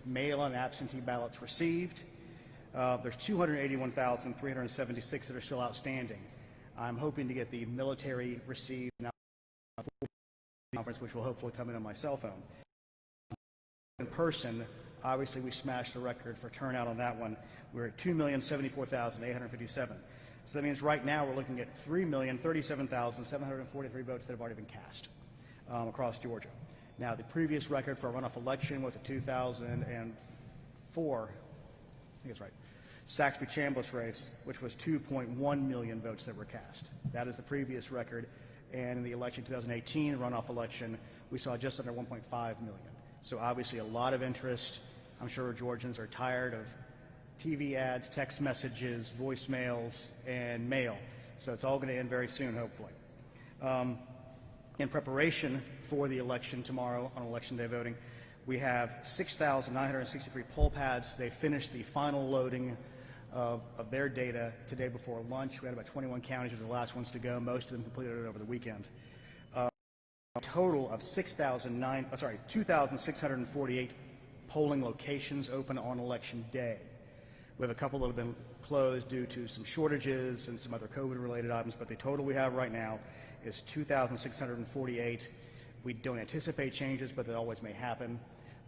mail and absentee ballots received. There's 281,376 that are still outstanding. I'm hoping to get the military received now conference, which will hopefully come in on my cell phone. In person, obviously we smashed the record for turnout on that one. We're at 2,074,857. So that means right now we're looking at 3,037,743 votes that have already been cast across Georgia. Now, the previous record for a runoff election was a 2004, I think that's right, Saxby-Chambliss race, which was 2.1 million votes that were cast. That is the previous record. And in the election 2018, runoff election, we saw just under 1.5 million. So obviously a lot of interest. I'm sure Georgians are tired of TV ads, text messages, voicemails, and mail. So it's all going to end very soon, hopefully. In preparation for the election tomorrow on Election Day voting, we have 6,963 poll pads. They finished the final loading of their data today before lunch. We had about 21 counties were the last ones to go. Most of them completed it over the weekend. A total of 2,648 polling locations open on Election Day. We have a couple that have been closed due to some shortages and some other COVID-related items, but the total we have right now is 2,648. We don't anticipate changes, but they always may happen.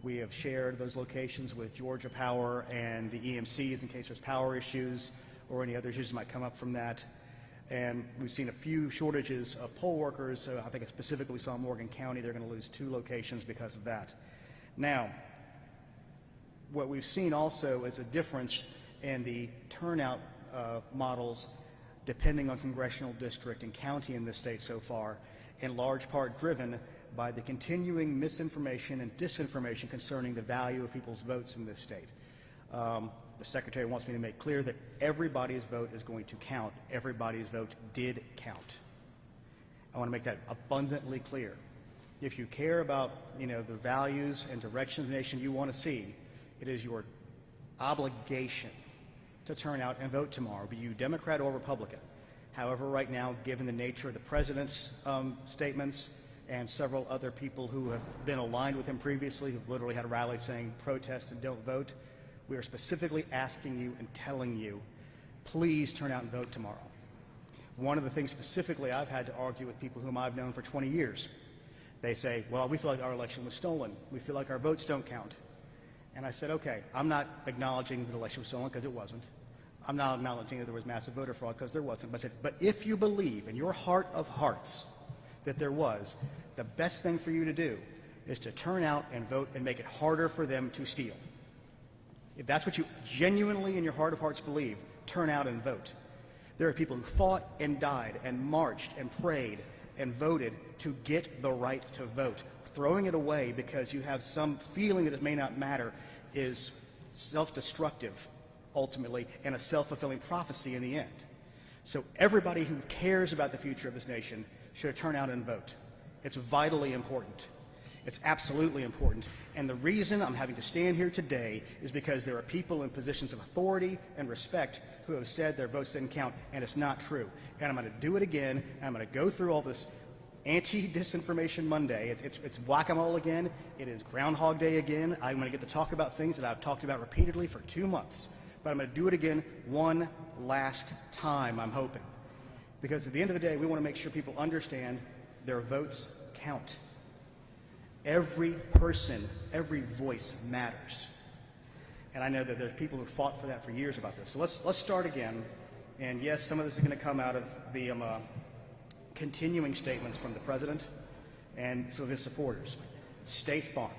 We have shared those locations with Georgia Power and the EMCs in case there's power issues or any other issues that might come up from that. And we've seen a few shortages of poll workers. So I think specifically we saw in Morgan County, they're going to lose 2 locations because of that. Now, what we've seen also is a difference in the turnout models depending on congressional district and county in this state so far, in large part driven by the continuing misinformation and disinformation concerning the value of people's votes in this state. The Secretary wants me to make clear that everybody's vote is going to count. Everybody's vote did count. I want to make that abundantly clear. If you care about, the values and direction of the nation you want to see, it is your obligation to turn out and vote tomorrow, be you Democrat or Republican. However, right now, given the nature of the President's statements and several other people who have been aligned with him previously, who've literally had rallies saying protest and don't vote, we are specifically asking you and telling you, please turn out and vote tomorrow. One of the things specifically I've had to argue with people whom I've known for 20 years, they say, well, we feel like our election was stolen. We feel like our votes don't count. And I said, okay, I'm not acknowledging that the election was stolen because it wasn't. I'm not acknowledging that there was massive voter fraud because there wasn't. But I said, but if you believe in your heart of hearts that there was, the best thing for you to do is to turn out and vote and make it harder for them to steal. If that's what you genuinely in your heart of hearts believe, turn out and vote. There are people who fought and died and marched and prayed and voted to get the right to vote. Throwing it away because you have some feeling that it may not matter is self-destructive, ultimately, and a self-fulfilling prophecy in the end. So everybody who cares about the future of this nation should turn out and vote. It's vitally important. It's absolutely important. And the reason I'm having to stand here today is because there are people in positions of authority and respect who have said their votes didn't count, and it's not true. And I'm going to do it again, and I'm going to go through all this anti-disinformation Monday. It's whack-a-mole again. It is Groundhog Day again. I'm going to get to talk about things that I've talked about repeatedly for 2 months. But I'm going to do it again one last time, I'm hoping. Because at the end of the day, we want to make sure people understand their votes count. Every person, every voice matters. And I know that there's people who fought for that for years about this. So let's start again. And yes, some of this is going to come out of the continuing statements from the President and some of his supporters. State Farm.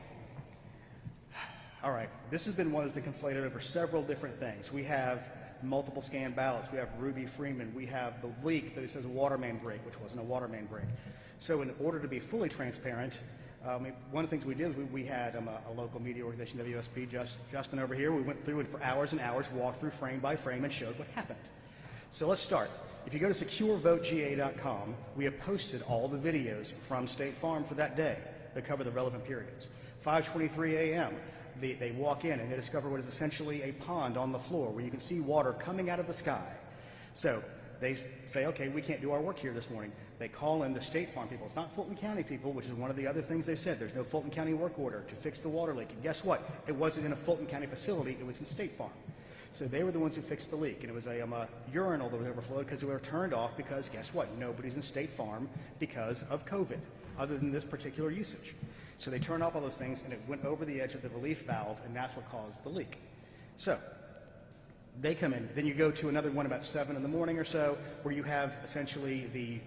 All right, this has been one that's been conflated over several different things. We have multiple scanned ballots. We have Ruby Freeman. We have the leak that it says a water main break, which wasn't a water main break. So in order to be fully transparent, one of the things we did is we had a local media organization, WSP, Justin over here. We went through it for hours and hours, walked through frame by frame, and showed what happened. So let's start. If you go to securevotega.com, we have posted all the videos from State Farm for that day that cover the relevant periods. 5:23 a.m., they walk in and they discover what is essentially a pond on the floor where you can see water coming out of the sky. So they say, okay, we can't do our work here this morning. They call in the State Farm people. It's not Fulton County people, which is one of the other things they said. There's no Fulton County work order to fix the water leak. And guess what? It wasn't in a Fulton County facility. It was in State Farm. So they were the ones who fixed the leak. And it was a urinal that was overflowed because it was turned off because, guess what? Nobody's in State Farm because of COVID, other than this particular usage. So they turned off all those things, and it went over the edge of the relief valve, and that's what caused the leak. So they come in. Then you go to another one about 7 in the morning or so, where you have essentially the,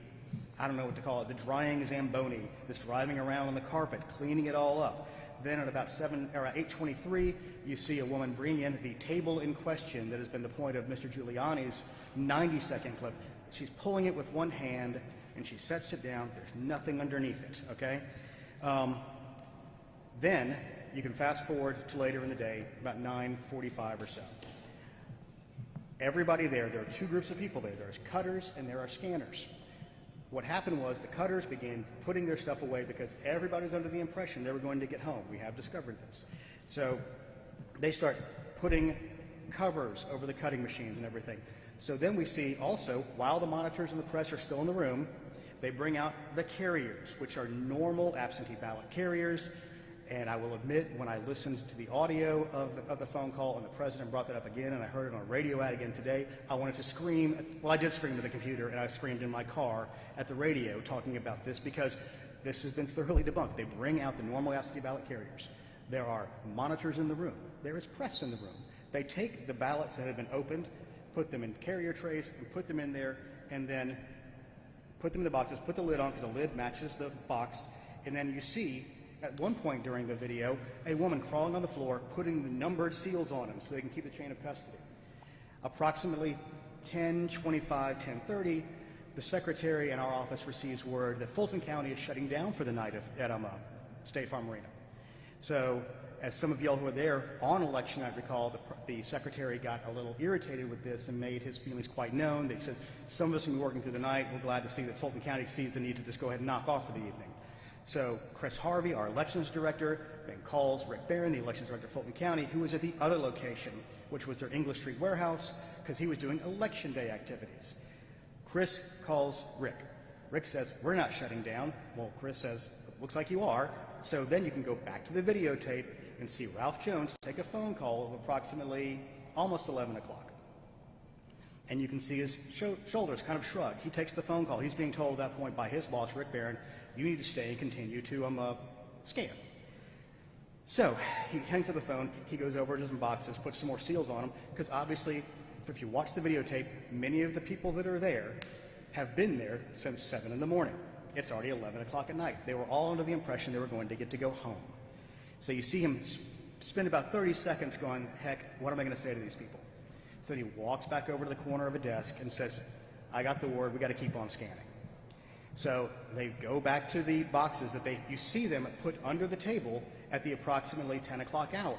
I don't know what to call it, the drying Zamboni that's driving around on the carpet, cleaning it all up. Then at about 8:23, you see a woman bring in the table in question that has been the point of Mr. Giuliani's 90-second clip. She's pulling it with one hand, and she sets it down. There's nothing underneath it, okay? Then you can fast forward to later in the day, about 9:45 or so. Everybody there are two groups of people there. There's cutters and there are scanners. What happened was the cutters began putting their stuff away because everybody's under the impression they were going to get home. We have discovered this. So they start putting covers over the cutting machines and everything. So then we see also, while the monitors and the press are still in the room, they bring out the carriers, which are normal absentee ballot carriers. And I will admit, when I listened to the audio of the phone call and the president brought that up again, and I heard it on a radio ad again today, I wanted to scream. Well, I did scream at the computer, and I screamed in my car at the radio talking about this because this has been thoroughly debunked. They bring out the normal absentee ballot carriers. There are monitors in the room. There is press in the room. They take the ballots that have been opened, put them in carrier trays, and put them in there, and then put them in the boxes, put the lid on because the lid matches the box, and then you see at one point during the video, a woman crawling on the floor, putting the numbered seals on them so they can keep the chain of custody. Approximately 10:25, 10:30, the secretary in our office receives word that Fulton County is shutting down for the night at State Farm Arena. So, as some of y'all who were there on election night recall, the secretary got a little irritated with this and made his feelings quite known. He says, some of us have been working through the night. We're glad to see that Fulton County sees the need to just go ahead and knock off for the evening. So Chris Harvey, our elections director, then calls Rick Barron, the elections director of Fulton County, who was at the other location, which was their English Street warehouse, because he was doing election day activities. Chris calls Rick. Rick says, we're not shutting down. Well, Chris says, looks like you are. So then you can go back to the videotape and see Ralph Jones take a phone call of approximately almost 11 o'clock. And you can see his shoulders kind of shrug. He takes the phone call. He's being told at that point by his boss, Rick Barron, you need to stay and continue to scan. So he hangs up the phone. He goes over to some boxes, puts some more seals on them, because obviously, if you watch the videotape, many of the people that are there have been there since 7 in the morning. It's already 11 o'clock at night. They were all under the impression they were going to get to go home. So you see him spend about 30 seconds going, heck, what am I going to say to these people? So then he walks back over to the corner of a desk and says, I got the word, we got to keep on scanning. So they go back to the boxes that you see them put under the table at the approximately 10 o'clock hour.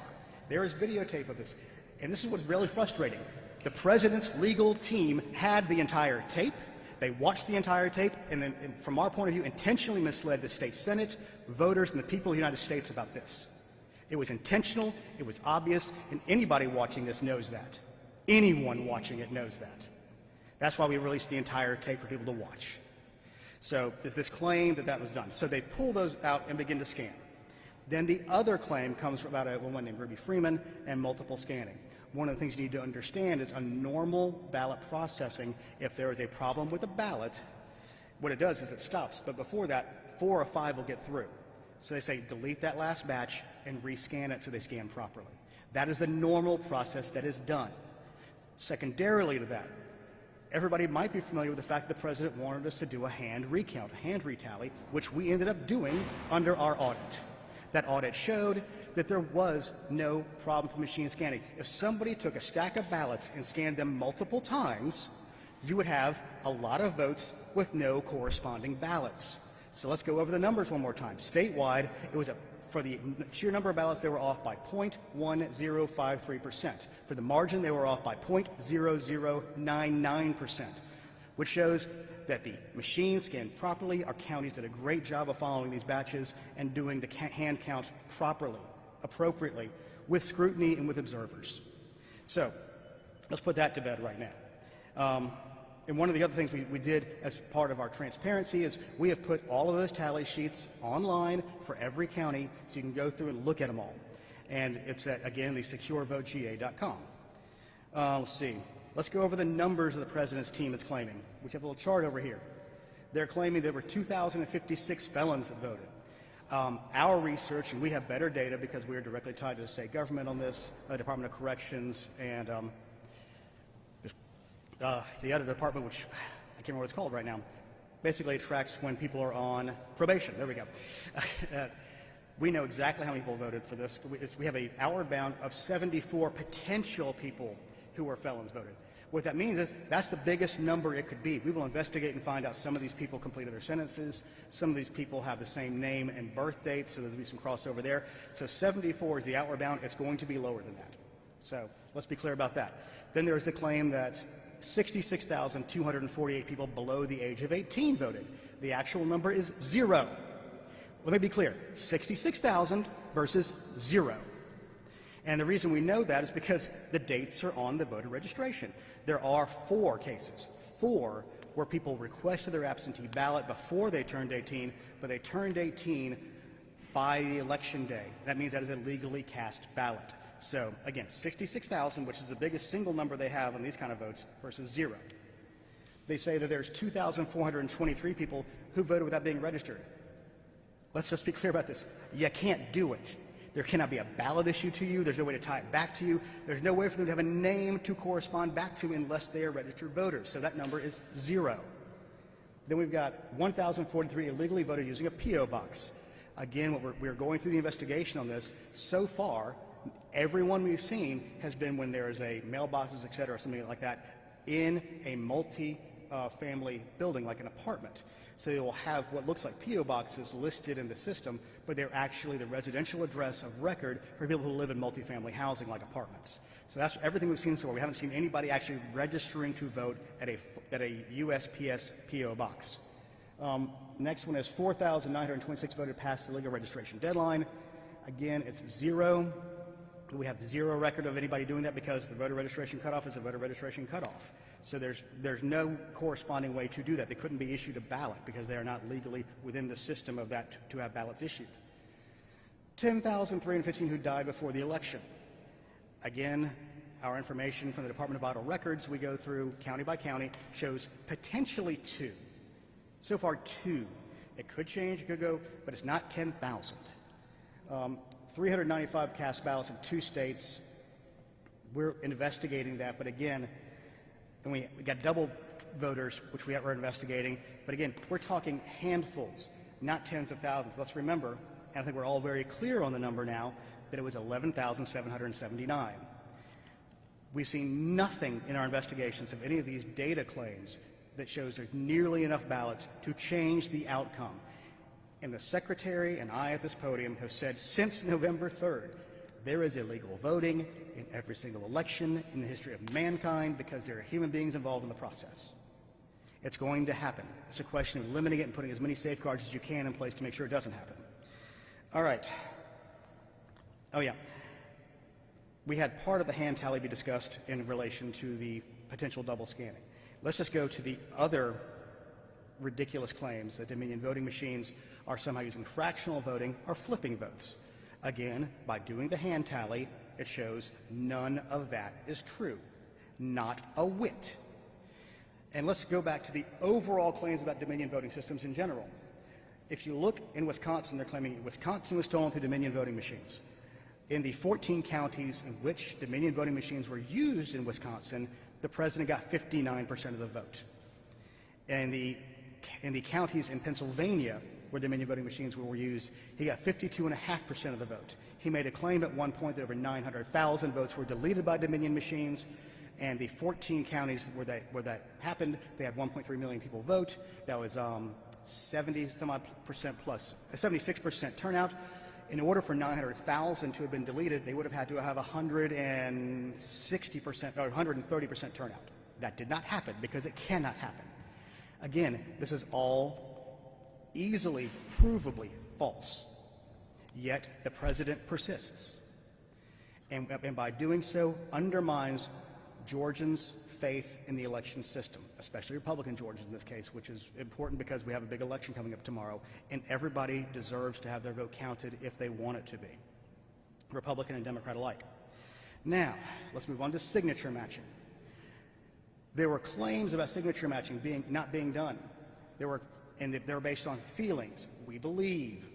There is videotape of this. And this is what's really frustrating. The president's legal team had the entire tape. They watched the entire tape and then, from our point of view, intentionally misled the state Senate, voters, and the people of the United States about this. It was intentional, it was obvious, and anybody watching this knows that. Anyone watching it knows that. That's why we released the entire tape for people to watch. So there's this claim that that was done. So they pull those out and begin to scan. Then the other claim comes from about a woman named Ruby Freeman and multiple scanning. One of the things you need to understand is a normal ballot processing, if there is a problem with the ballot, what it does is it stops. But before that, 4 or 5 will get through. So they say delete that last batch and rescan it so they scan properly. That is the normal process that is done. Secondarily to that, everybody might be familiar with the fact that the president wanted us to do a hand recount, a hand retally, which we ended up doing under our audit. That audit showed that there was no problem with the machine scanning. If somebody took a stack of ballots and scanned them multiple times, you would have a lot of votes with no corresponding ballots. So let's go over the numbers one more time. Statewide, it was for the sheer number of ballots, they were off by 0.1053%. For the margin, they were off by 0.0099%, which shows that the machine scanned properly. Our counties did a great job of following these batches and doing the hand count properly, appropriately, with scrutiny and with observers. So let's put that to bed right now. And one of the other things we did as part of our transparency is we have put all of those tally sheets online for every county so you can go through and look at them all. And it's at, again, the securevotegA.com. Let's see. Let's go over the numbers of the president's team is claiming. We have a little chart over here. They're claiming there were 2,056 felons that voted. Our research, and we have better data because we are directly tied to the state government on this, Department of Corrections, and the other department, which I can't remember what it's called right now. Basically, it tracks when people are on probation. There we go. We know exactly how many people voted for this. We have an outward bound of 74 potential people who were felons voted. What that means is that's the biggest number it could be. We will investigate and find out some of these people completed their sentences. Some of these people have the same name and birth date, so there'll be some crossover there. So 74 is the outward bound. It's going to be lower than that. So let's be clear about that. Then there's the claim that 66,248 people below the age of 18 voted. The actual number is 0. Let me be clear, 66,000 versus 0. And the reason we know that is because the dates are on the voter registration. There are 4 cases, 4 where people requested their absentee ballot before they turned 18, but they turned 18 by the election day. That means that is a legally cast ballot. So again, 66,000, which is the biggest single number they have on these kind of votes, versus 0. They say that there's 2,423 people who voted without being registered. Let's just be clear about this. You can't do it. There cannot be a ballot issue to you. There's no way to tie it back to you. There's no way for them to have a name to correspond back to unless they are registered voters. So that number is 0. Then we've got 1,043 illegally voted using a P.O. box. Again, we're going through the investigation on this. So far, everyone we've seen has been when there is a mailboxes, et cetera, something like that, in a multi-family building, like an apartment. So they will have what looks like P.O. boxes listed in the system, but they're actually the residential address of record for people who live in multifamily housing, like apartments. So that's everything we've seen so far. We haven't seen anybody actually registering to vote at a USPS P.O. box. Next one is 4,926 voted past the legal registration deadline. Again, it's 0. We have 0 record of anybody doing that because the voter registration cutoff is a voter registration cutoff. So there's no corresponding way to do that. They couldn't be issued a ballot because they are not legally within the system of that to have ballots issued. 10,315 who died before the election. Again, our information from the Department of Vital Records, we go through county by county, shows potentially 2. So far, 2. It could change, it could go, but it's not 10,000. 395 cast ballots in 2 states. We're investigating that, but again, and we got double voters, which we're investigating. But again, we're talking handfuls, not tens of thousands. Let's remember, and I think we're all very clear on the number now, that it was 11,779. We've seen nothing in our investigations of any of these data claims that shows there's nearly enough ballots to change the outcome. And the Secretary and I at this podium have said since November 3rd, there is illegal voting in every single election in the history of mankind because there are human beings involved in the process. It's going to happen. It's a question of limiting it and putting as many safeguards as you can in place to make sure it doesn't happen. All right. Oh, yeah. We had part of the hand tally be discussed in relation to the potential double scanning. Let's just go to the other ridiculous claims that Dominion voting machines are somehow using fractional voting or flipping votes. Again, by doing the hand tally, it shows none of that is true. Not a whit. And let's go back to the overall claims about Dominion voting systems in general. If you look in Wisconsin, they're claiming Wisconsin was stolen through Dominion voting machines. In the 14 counties in which Dominion voting machines were used in Wisconsin, the president got 59% of the vote. In the counties in Pennsylvania where Dominion voting machines were used, he got 52.5% of the vote. He made a claim at one point that over 900,000 votes were deleted by Dominion machines, and the 14 counties where that happened, they had 1.3 million people vote. That was 76% turnout. In order for 900,000 to have been deleted, they would have had to have 160% or 130% turnout. That did not happen because it cannot happen. Again, this is all easily, provably false. Yet the president persists. And by doing so, undermines Georgians' faith in the election system, especially Republican Georgians in this case, which is important because we have a big election coming up tomorrow, and everybody deserves to have their vote counted if they want it to be, Republican and Democrat alike. Now, let's move on to signature matching. There were claims about signature matching not being done. They were based on feelings. We believe.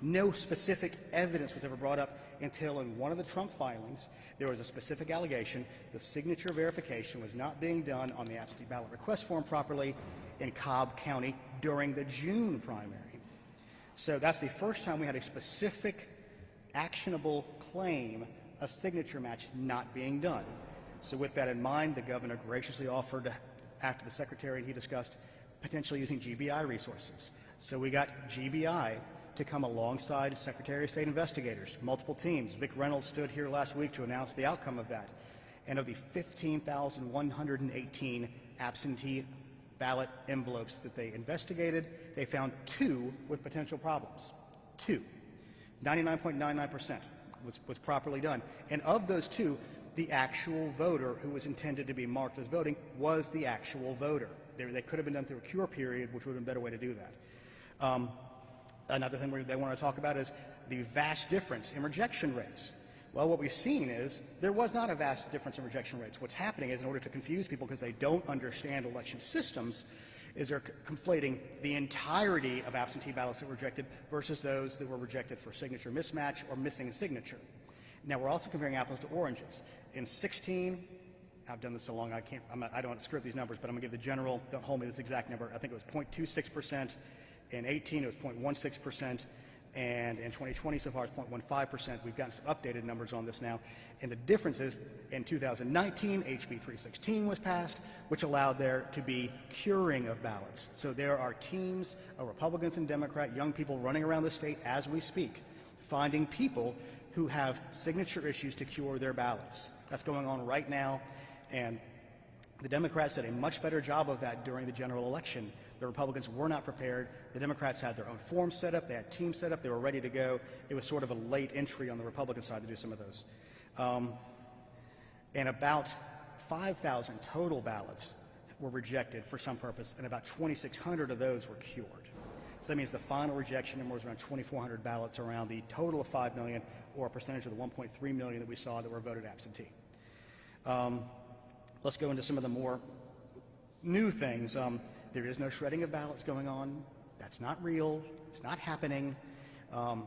No specific evidence was ever brought up until in one of the Trump filings, there was a specific allegation the signature verification was not being done on the absentee ballot request form properly in Cobb County during the June primary. So that's the first time we had a specific, actionable claim of signature match not being done. So with that in mind, the governor graciously offered, after the secretary he discussed, potentially using GBI resources. So we got GBI to come alongside Secretary of State investigators, multiple teams. Vic Reynolds stood here last week to announce the outcome of that. And of the 15,118 absentee ballot envelopes that they investigated, they found 2 with potential problems. 2. 99.99% was properly done. And of those 2, the actual voter who was intended to be marked as voting was the actual voter. They could have been done through a cure period, which would have been a better way to do that. Another thing they want to talk about is the vast difference in rejection rates. Well, what we've seen is there was not a vast difference in rejection rates. What's happening is, in order to confuse people because they don't understand election systems, is they're conflating the entirety of absentee ballots that were rejected versus those that were rejected for signature mismatch or missing a signature. Now, we're also comparing apples to oranges. In 16, I've done this so long I don't want to screw up these numbers, but I'm going to give the general, don't hold me this exact number, I think it was 0.26%. In 18, it was 0.16%, and in 2020 so far it's 0.15%. We've gotten some updated numbers on this now, and the difference is in 2019, HB 316 was passed, which allowed there to be curing of ballots. So there are teams of Republicans and Democrat, young people running around the state as we speak, finding people who have signature issues to cure their ballots. That's going on right now, and the Democrats did a much better job of that during the general election. The Republicans were not prepared. The Democrats had their own forms set up. They had teams set up. They were ready to go. It was sort of a late entry on the Republican side to do some of those. And about 5,000 total ballots were rejected for some purpose, and about 2,600 of those were cured. So that means the final rejection number was around 2,400 ballots, around the total of 5 million, or a percentage of the 1.3 million that we saw that were voted absentee. Let's go into some of the more new things. There is no shredding of ballots going on. That's not real. It's not happening.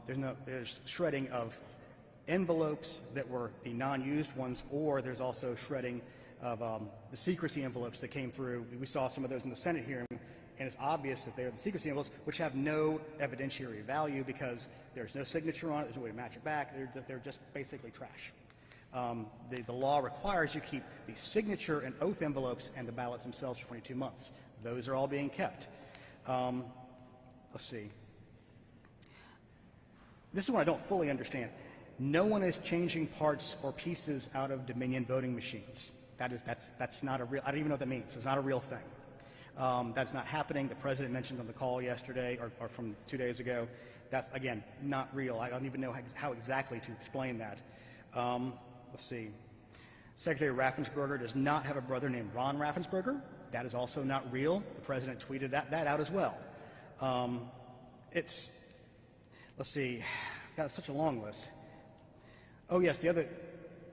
There's shredding of envelopes that were the non-used ones, or there's also shredding of the secrecy envelopes that came through. We saw some of those in the Senate hearing, and it's obvious that they're the secrecy envelopes, which have no evidentiary value because there's no signature on it. There's no way to match it back. They're just basically trash. The law requires you keep the signature and oath envelopes and the ballots themselves for 22 months. Those are all being kept. Let's see. This is what I don't fully understand. No one is changing parts or pieces out of Dominion voting machines. That's not a real, I don't even know what that means. It's not a real thing. That's not happening. The president mentioned on the call yesterday or from 2 days ago. That's, again, not real. I don't even know how exactly to explain that. Let's see. Secretary Raffensperger does not have a brother named Ron Raffensperger. That is also not real. The president tweeted that out as well. Let's see, got such a long list. Oh yes, the other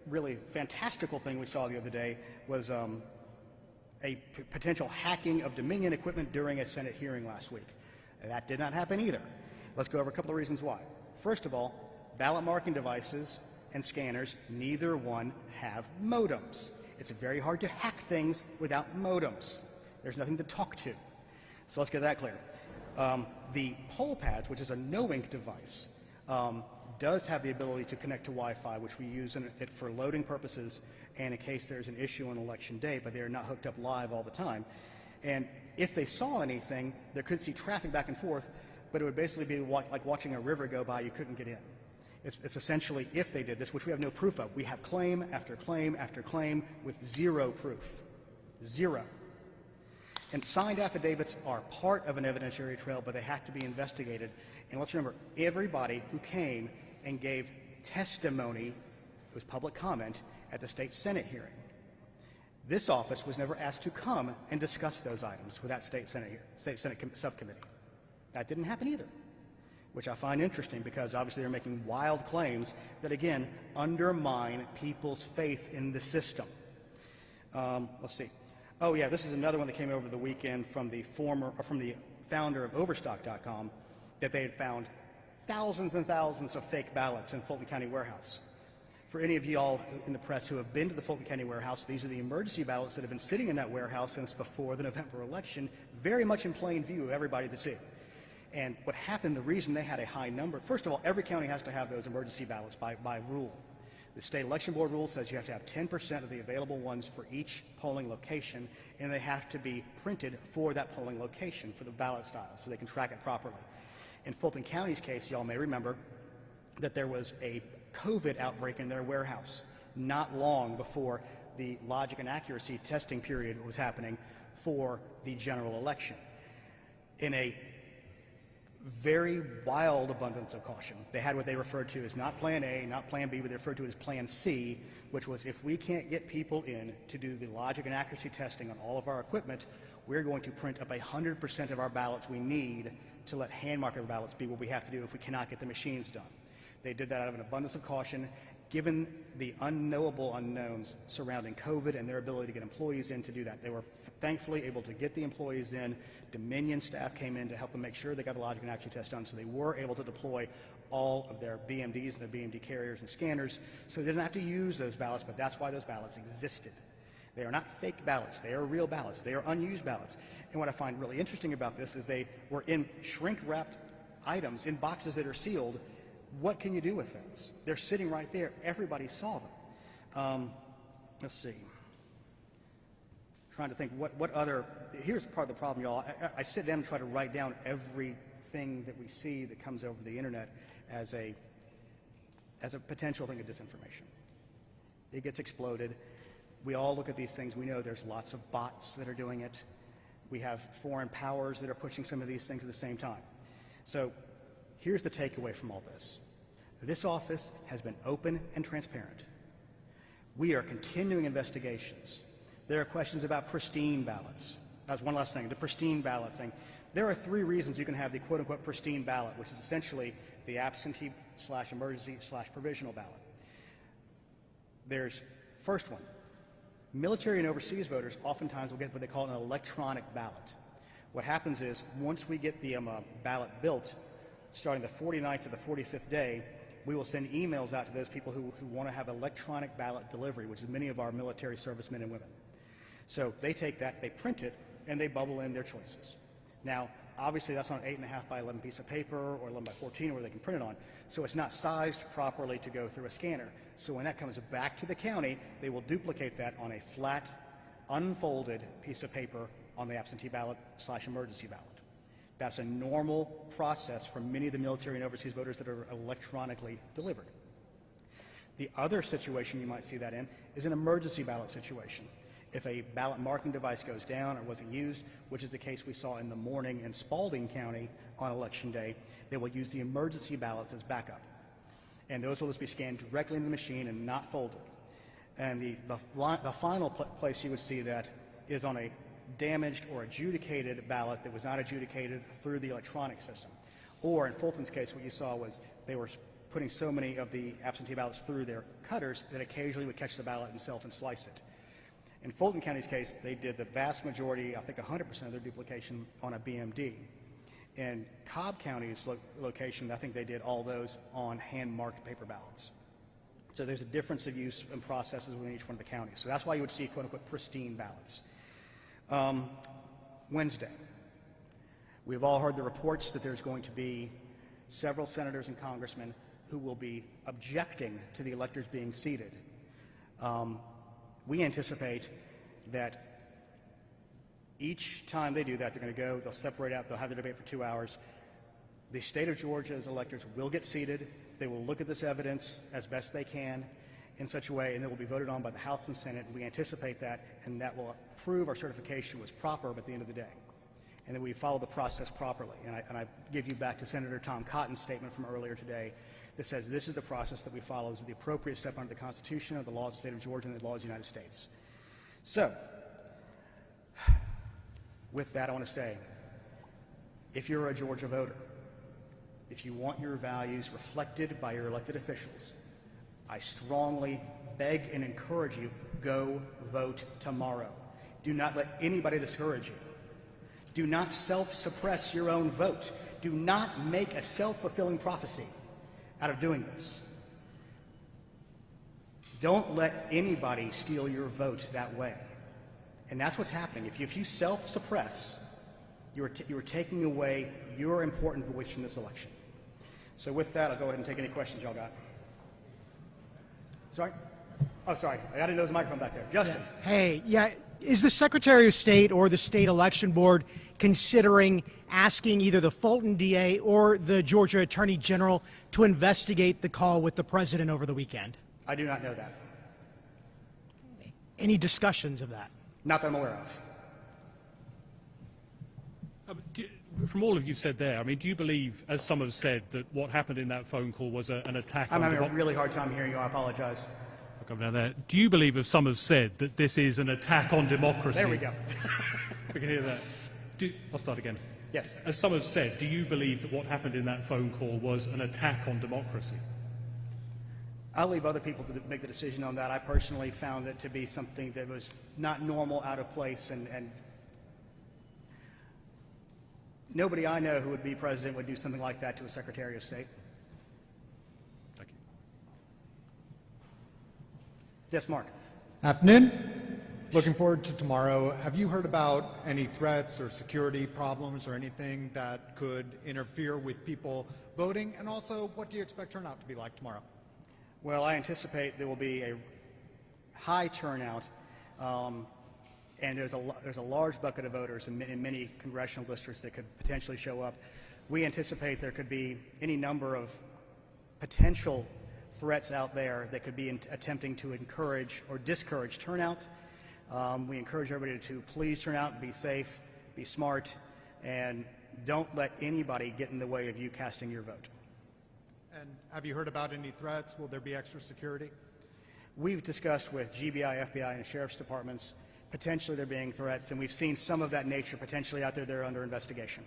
really fantastical thing we saw the other day was a potential hacking of Dominion equipment during a Senate hearing last week. That did not happen either. Let's go over a couple of reasons why. First of all, ballot marking devices and scanners, neither one have modems. It's very hard to hack things without modems. There's nothing to talk to. So let's get that clear. The poll pads, which is a no-ink device, does have the ability to connect to Wi-Fi, which we use it for loading purposes and in case there's an issue on election day, but they are not hooked up live all the time. And if they saw anything, they could see traffic back and forth, but it would basically be like watching a river go by. You couldn't get in. It's essentially, if they did this, which we have no proof of. We have claim after claim after claim with zero proof. Zero. And signed affidavits are part of an evidentiary trail, but they have to be investigated. And let's remember, everybody who came and gave testimony, it was public comment, at the state Senate hearing. This office was never asked to come and discuss those items with that State Senate subcommittee. That didn't happen either, which I find interesting because obviously they're making wild claims that, again, undermine people's faith in the system. Let's see. Oh, yeah, this is another one that came over the weekend from the founder of Overstock.com, that they had found thousands and thousands of fake ballots in Fulton County Warehouse. For any of you all in the press who have been to the Fulton County Warehouse, these are the emergency ballots that have been sitting in that warehouse since before the November election, very much in plain view of everybody to see. And what happened, the reason they had a high number, first of all, every county has to have those emergency ballots by rule. The state election board rule says you have to have 10% of the available ones for each polling location, and they have to be printed for that polling location for the ballot style so they can track it properly. In Fulton County's case, y'all may remember that there was a COVID outbreak in their warehouse not long before the logic and accuracy testing period was happening for the general election. In a very wild abundance of caution, they had what they referred to as not Plan A, not Plan B, but they referred to as Plan C, which was if we can't get people in to do the logic and accuracy testing on all of our equipment, we're going to print up 100% of our ballots we need to let hand marker ballots be what we have to do if we cannot get the machines done. They did that out of an abundance of caution, given the unknowable unknowns surrounding COVID and their ability to get employees in to do that. They were thankfully able to get the employees in. Dominion staff came in to help them make sure they got the logic and accuracy test done, so they were able to deploy all of their BMDs and their BMD carriers and scanners, so they didn't have to use those ballots, but that's why those ballots existed. They are not fake ballots. They are real ballots. They are unused ballots. And what I find really interesting about this is they were in shrink-wrapped items in boxes that are sealed. What can you do with those? They're sitting right there. Everybody saw them. Let's see. Trying to think what other. Here's part of the problem, y'all. I sit down and try to write down everything that we see that comes over the internet as a potential thing of disinformation. It gets exploded. We all look at these things. We know there's lots of bots that are doing it. We have foreign powers that are pushing some of these things at the same time. So here's the takeaway from all this. This office has been open and transparent. We are continuing investigations. There are questions about pristine ballots. That's one last thing, the pristine ballot thing. There are 3 reasons you can have the quote-unquote pristine ballot, which is essentially the absentee/emergency/provisional ballot. There's first one. Military and overseas voters oftentimes will get what they call an electronic ballot. What happens is once we get the ballot built, starting the 49th to the 45th day, we will send emails out to those people who want to have electronic ballot delivery, which is many of our military servicemen and women. So they take that, they print it, and they bubble in their choices. Now, obviously that's on an 8.5 by 11 piece of paper or 11 by 14 where they can print it on. So it's not sized properly to go through a scanner. So when that comes back to the county, they will duplicate that on a flat, unfolded piece of paper on the absentee ballot/emergency ballot. That's a normal process for many of the military and overseas voters that are electronically delivered. The other situation you might see that in is an emergency ballot situation. If a ballot marking device goes down or wasn't used, which is the case we saw in the morning in Spalding County on Election Day, they will use the emergency ballots as backup. And those will just be scanned directly into the machine and not folded. And the final place you would see that is on a damaged or adjudicated ballot that was not adjudicated through the electronic system. Or in Fulton's case, what you saw was they were putting so many of the absentee ballots through their cutters that occasionally would catch the ballot themselves and slice it. In Fulton County's case, they did the vast majority, I think 100% of their duplication on a BMD. In Cobb County's location, I think they did all those on hand-marked paper ballots. So there's a difference of use and processes within each one of the counties. So that's why you would see quote-unquote pristine ballots. Wednesday, we've all heard the reports that there's going to be several senators and congressmen who will be objecting to the electors being seated. We anticipate that each time they do that, they're going to go, they'll separate out, they'll have the debate for 2 hours. The state of Georgia's electors will get seated. They will look at this evidence as best they can in such a way, and it will be voted on by the House and Senate. We anticipate that, and that will prove our certification was proper at the end of the day, and that we follow the process properly. And I give you back to Senator Tom Cotton's statement from earlier today that says this is the process that we follow. This is the appropriate step under the Constitution, of the laws of the state of Georgia, and the laws of the United States. So, with that, I want to say, if you're a Georgia voter, if you want your values reflected by your elected officials, I strongly beg and encourage you, go vote tomorrow. Do not let anybody discourage you. Do not self-suppress your own vote. Do not make a self-fulfilling prophecy out of doing this. Don't let anybody steal your vote that way. And that's what's happening. If you self-suppress, you're taking away your important voice from this election. So with that, I'll go ahead and take any questions y'all got. Sorry? Oh, sorry. I got to know there's a microphone back there. Justin. Yeah. Hey, yeah. Is the Secretary of State or the State Election Board considering asking either the Fulton DA or the Georgia Attorney General to investigate the call with the president over the weekend? I do not know that. Any discussions of that? Not that I'm aware of. From all of you said there, I mean, do you believe, as some have said, that what happened in that phone call was an attack I'm on having a really hard time hearing you. I apologize. I'll come down there. Do you believe, as some have said, that this is an attack on democracy? There we go. We can hear that. I'll start again. Yes. As some have said, do you believe that what happened in that phone call was an attack on democracy? I'll leave other people to make the decision on that. I personally found it to be something that was not normal, out of place, and nobody I know who would be president would do something like that to a Secretary of State. Thank you. Yes, Mark. Afternoon. Looking forward to tomorrow. Have you heard about any threats or security problems or anything that could interfere with people voting? And also, what do you expect turnout to be like tomorrow? Well, I anticipate there will be a high turnout, and there's a large bucket of voters in many congressional districts that could potentially show up. We anticipate there could be any number of potential threats out there that could be attempting to encourage or discourage turnout. We encourage everybody to please turn out, be safe, be smart, and don't let anybody get in the way of you casting your vote. And have you heard about any threats? Will there be extra security? We've discussed with GBI, FBI, and sheriff's departments potentially there being threats, and we've seen some of that nature potentially out there. They're under investigation.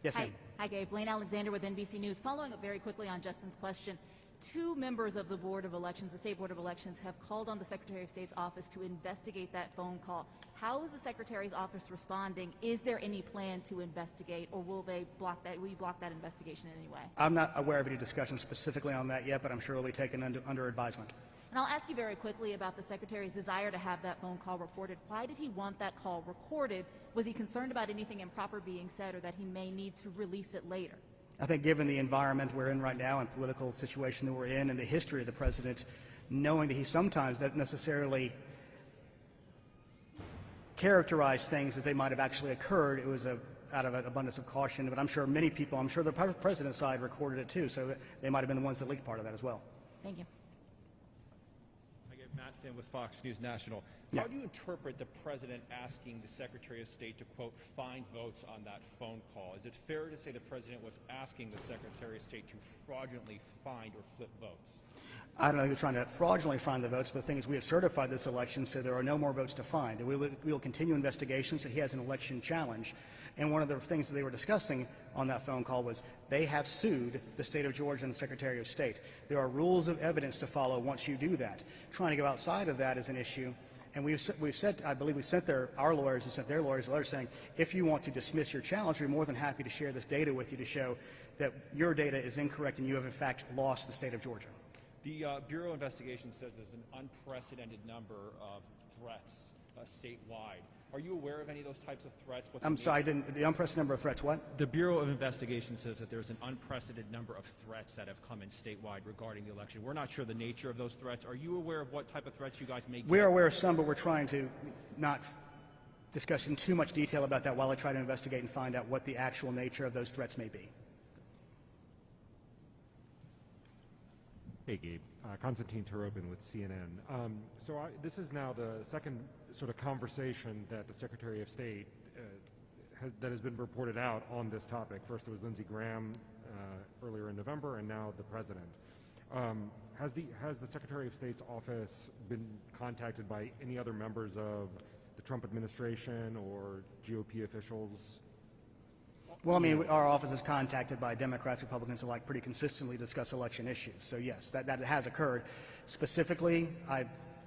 Yes, ma'am. Hi, Gabe. Blaine Alexander with NBC News. Following up very quickly on Justin's question, 2 members of the Board of Elections, the State Board of Elections, have called on the Secretary of State's office to investigate that phone call. How is the Secretary's office responding? Is there any plan to investigate, or will they block that? Will you block that investigation in any way? I'm not aware of any discussion specifically on that yet, but I'm sure it'll be taken under advisement. And I'll ask you very quickly about the Secretary's desire to have that phone call recorded. Why did he want that call recorded? Was he concerned about anything improper being said, or that he may need to release it later? I think given the environment we're in right now and political situation that we're in and the history of the president, knowing that he sometimes doesn't necessarily characterize things as they might have actually occurred, it was out of an abundance of caution. But I'm sure many people, I'm sure the president's side recorded it too, so they might have been the ones that leaked part of that as well. Thank you. I get Matt Finn with Fox News National. Yeah. How do you interpret the president asking the Secretary of State to, quote, find votes on that phone call? Is it fair to say the president was asking the Secretary of State to fraudulently find or flip votes? I don't know if he was trying to fraudulently find the votes, but the thing is we have certified this election, so there are no more votes to find. We will continue investigations. So he has an election challenge. And one of the things that they were discussing on that phone call was they have sued the state of Georgia and the Secretary of State. There are rules of evidence to follow once you do that. Trying to go outside of that is an issue. And we've said, I believe we sent our lawyers and sent their lawyers a letter saying, if you want to dismiss your challenge, we're more than happy to share this data with you to show that your data is incorrect and you have in fact lost the state of Georgia. The Bureau of Investigation says there's an unprecedented number of threats statewide. Are you aware of any of those types of threats? I'm sorry, the unprecedented number of threats, what? The Bureau of Investigation says that there's an unprecedented number of threats that have come in statewide regarding the election. We're not sure the nature of those threats. Are you aware of what type of threats you guys may get? We're aware of some, but we're trying to not discuss in too much detail about that while I try to investigate and find out what the actual nature of those threats may be. Hey, Gabe. Konstantin Turobin with CNN. This is now the second sort of conversation that the Secretary of State that has been reported out on this topic. First it was Lindsey Graham earlier in November, and now the President. has the Secretary of State's office been contacted by any other members of the Trump administration or GOP officials? Well, I mean, our office is contacted by Democrats, Republicans alike pretty consistently to discuss election issues. So yes, that has occurred. Specifically,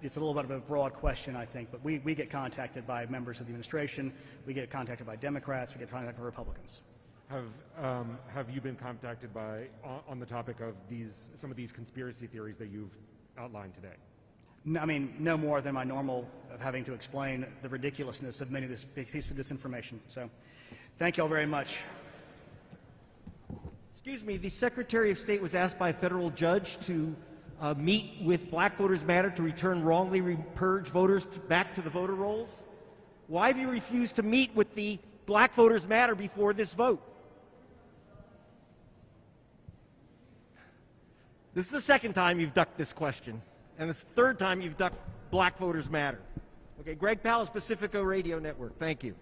it's a little bit of a broad question, I think, but we get contacted by members of the administration, we get contacted by Democrats, we get contacted by Republicans. Have you been contacted by on the topic of some of these conspiracy theories that you've outlined today? No, I mean, no more than my normal of having to explain the ridiculousness of many of this piece of disinformation. So, thank you all very much. Excuse me, the Secretary of State was asked by a federal judge to meet with Black Voters Matter to return wrongly purged voters back to the voter rolls. Why have you refused to meet with the Black Voters Matter before this vote? This is the second time you've ducked this question, and it's the third time you've ducked Black Voters Matter. Okay, Greg Palast, Pacifico Radio Network. Thank you.